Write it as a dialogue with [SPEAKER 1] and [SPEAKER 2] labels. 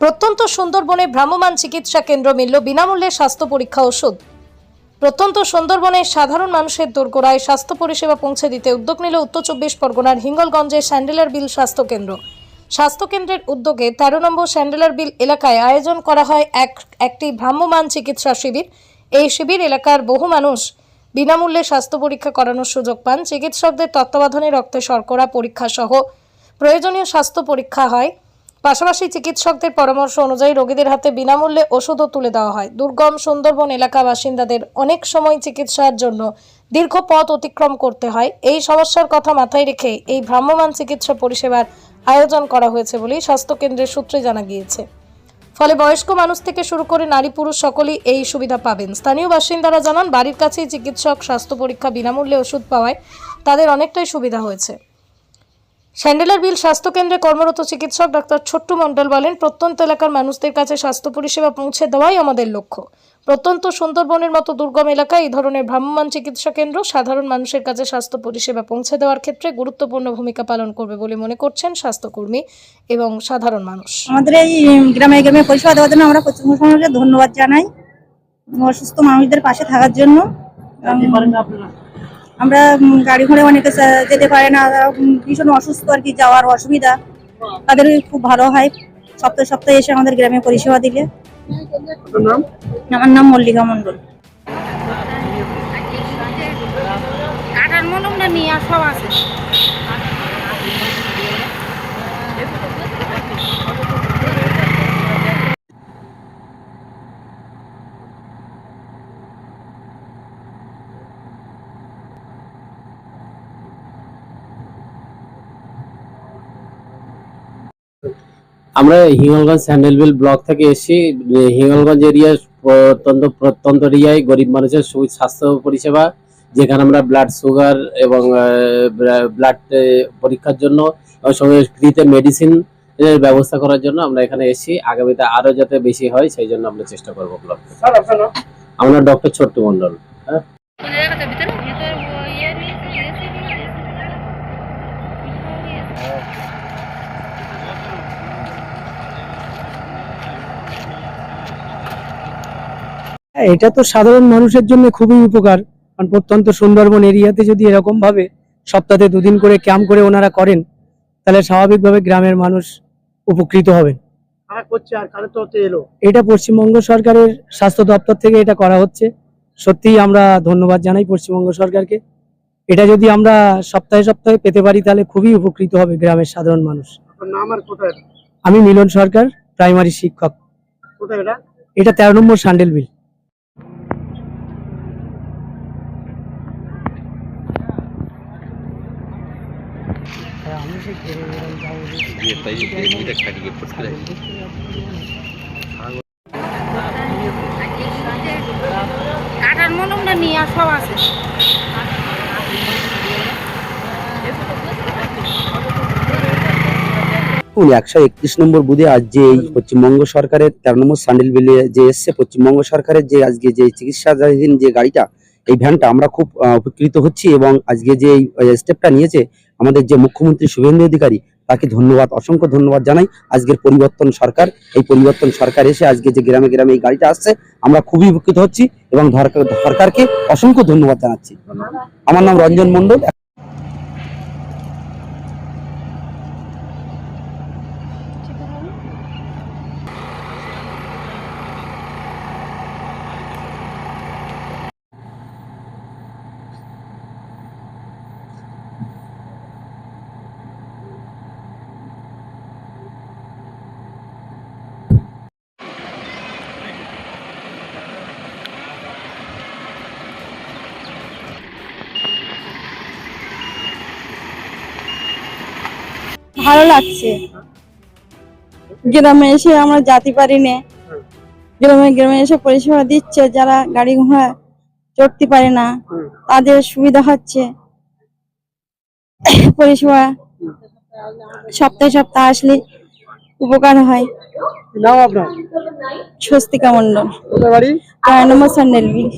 [SPEAKER 1] প্রত্যন্ত সুন্দরবনে ভ্রাম্যমাণ চিকিৎসা কেন্দ্র মিলল বিনামূল্যে স্বাস্থ্য পরীক্ষা ওষুধ। প্রত্যন্ত সুন্দরবনে সাধারণ মানুষের দোরগোড়ায় স্বাস্থ্য পরিষেবা পৌঁছে দিতে উদ্যোগ নিল উত্তর 24 পরগনার হিঙ্গলগঞ্জের স্যান্ডেলার বিল স্বাস্থ্য কেন্দ্র। স্বাস্থ্যকেন্দ্রের উদ্যোগে 13 নম্বর স্যান্ডেলার বিল এলাকায় আয়োজন করা হয় একটি ভ্রাম্যমাণ চিকিৎসা শিবির। এই শিবির এলাকার বহু মানুষ বিনামূল্যে স্বাস্থ্য পরীক্ষা করানোর সুযোগ পান। চিকিৎসকদের তত্ত্বাবধানে রক্তে শর্করা পরীক্ষা সহ প্রয়োজনীয় স্বাস্থ্য পরীক্ষা হয়। পাশাপাশি চিকিৎসকদের পরামর্শ অনুযায়ী রোগীদের হাতে বিনামূল্যে ওষুধও তুলে দেওয়া হয়। দুর্গম সুন্দরবন এলাকা বাসিন্দাদের অনেক সময় চিকিৎসার জন্য দীর্ঘ পথ অতিক্রম করতে হয়। এই সমস্যার কথা মাথায় রেখে এই ভ্রাম্যমাণ চিকিৎসা পরিষেবার আয়োজন করা হয়েছে বলেই স্বাস্থ্যকেন্দ্রের সূত্রে জানা গিয়েছে। ফলে বয়স্ক মানুষ থেকে শুরু করে নারী পুরুষ সকলেই এই সুবিধা পাবেন। স্থানীয় বাসিন্দারা জানান, বাড়ির কাছেই চিকিৎসক স্বাস্থ্য পরীক্ষা বিনামূল্যে ওষুধ পাওয়ায় তাদের অনেকটাই সুবিধা হয়েছে। স্যান্ডেলার বিল স্বাস্থ্যকেন্দ্রে কর্মরত চিকিৎসক ডাক্তার ছোট্টু মণ্ডল বলেন, প্রত্যন্ত এলাকার মানুষদের কাছে স্বাস্থ্য পরিষেবা পৌঁছে দেওয়াই আমাদের লক্ষ্য। প্রত্যন্ত সুন্দরবনের মতো দুর্গম এলাকায় এই ধরনের ভ্রাম্যমাণ চিকিৎসা কেন্দ্র সাধারণ মানুষের কাছে স্বাস্থ্য পরিষেবা পৌঁছে দেওয়ার ক্ষেত্রে গুরুত্বপূর্ণ ভূমিকা পালন করবে বলে মনে করছেন স্বাস্থ্যকর্মী এবং সাধারণ মানুষ।
[SPEAKER 2] আমাদের এই গ্রামে গ্রামে পরিষেবা দেওয়ার জন্য আমরা প্রশাসনকে ধন্যবাদ জানাই, অসুস্থ মানুষদের পাশে থাকার জন্য। আমরা গাড়ি ঘোড়ে অনেকে যেতে পারে না, ভীষণ অসুস্থ আর কি, যাওয়ার অসুবিধা, তাদের খুব ভালো হয় সপ্তাহে সপ্তাহে এসে আমাদের গ্রামে পরিষেবা দিলে। আমার নাম মল্লিকা মণ্ডল।
[SPEAKER 3] আমরা হিঙ্গলগঞ্জ স্যান্ডেলবিল ব্লক থেকে এসেছি। হিঙ্গলগঞ্জ এরিয়া প্রত্যন্ত এরিয়ায় গরিব মানুষের স্বাস্থ্য পরিষেবা, যেখানে আমরা ব্লাড সুগার এবং ব্লাড পরীক্ষার জন্য সঙ্গে ফ্রিতে মেডিসিন ব্যবস্থা করার জন্য আমরা এখানে এসেছি। আগামীতে আরো যাতে বেশি হয় সেই জন্য আমরা চেষ্টা করবো। ব্লক আমরা ডক্টর ছোট্টু মণ্ডল। হ্যাঁ,
[SPEAKER 4] এটা তো সাধারণ মানুষের জন্য খুবই উপকার। কারণ প্রত্যন্ত সুন্দরবন এরিয়াতে যদি এরকম ভাবে সপ্তাহে 2 দিন করে ক্যাম্প করে ওনারা করেন, তাহলে স্বাভাবিকভাবে গ্রামের মানুষ উপকৃত হবেন। এটা পশ্চিমবঙ্গ সরকারের স্বাস্থ্য দপ্তর থেকে এটা করা হচ্ছে। সত্যিই আমরা ধন্যবাদ জানাই পশ্চিমবঙ্গ সরকারকে। এটা যদি আমরা সপ্তাহে সপ্তাহে পেতে পারি তাহলে খুবই উপকৃত হবে গ্রামের সাধারণ মানুষ। আমি মিলন সরকার, প্রাইমারি শিক্ষক। এটা 13 নম্বর স্যান্ডেল বিল।
[SPEAKER 2] কাটার মলমটা নিয়ে সব আছে।
[SPEAKER 5] 131 নম্বর বুথে আজ যে এই পশ্চিমবঙ্গ সরকারের 13 নম্বর স্যান্ডেল বিলে যে এসছে, পশ্চিমবঙ্গ সরকারের যে আজকে যে চিকিৎসাধীন যে গাড়িটা, এই ভ্যানটা, আমরা খুব উপকৃত হচ্ছি। এবং আজকে যে এই স্টেপটা নিয়েছে আমাদের যে মুখ্যমন্ত্রী শুভেন্দু অধিকারী, তাকে ধন্যবাদ, অসংখ্য ধন্যবাদ জানাই। আজকের পরিবর্তন সরকার, এই পরিবর্তন সরকার এসে আজকে যে গ্রামে গ্রামে এই গাড়িটা আসছে, আমরা খুবই উপকৃত হচ্ছি এবং সরকারকে অসংখ্য ধন্যবাদ জানাচ্ছি। আমার নাম রঞ্জন মণ্ডল।
[SPEAKER 2] ভালো লাগছে, গ্রামে এসে আমরা যেতে পারি না, গ্রামে গ্রামে এসে পরিষেবা দিচ্ছে। যারা গাড়ি ঘোড়া চড়তে পারে না তাদের সুবিধা হচ্ছে। পরিষেবা সপ্তাহে সপ্তাহে আসলে উপকার হয়। স্বস্তিকা মণ্ডল, 13 নম্বর স্যান্ডেল বিল।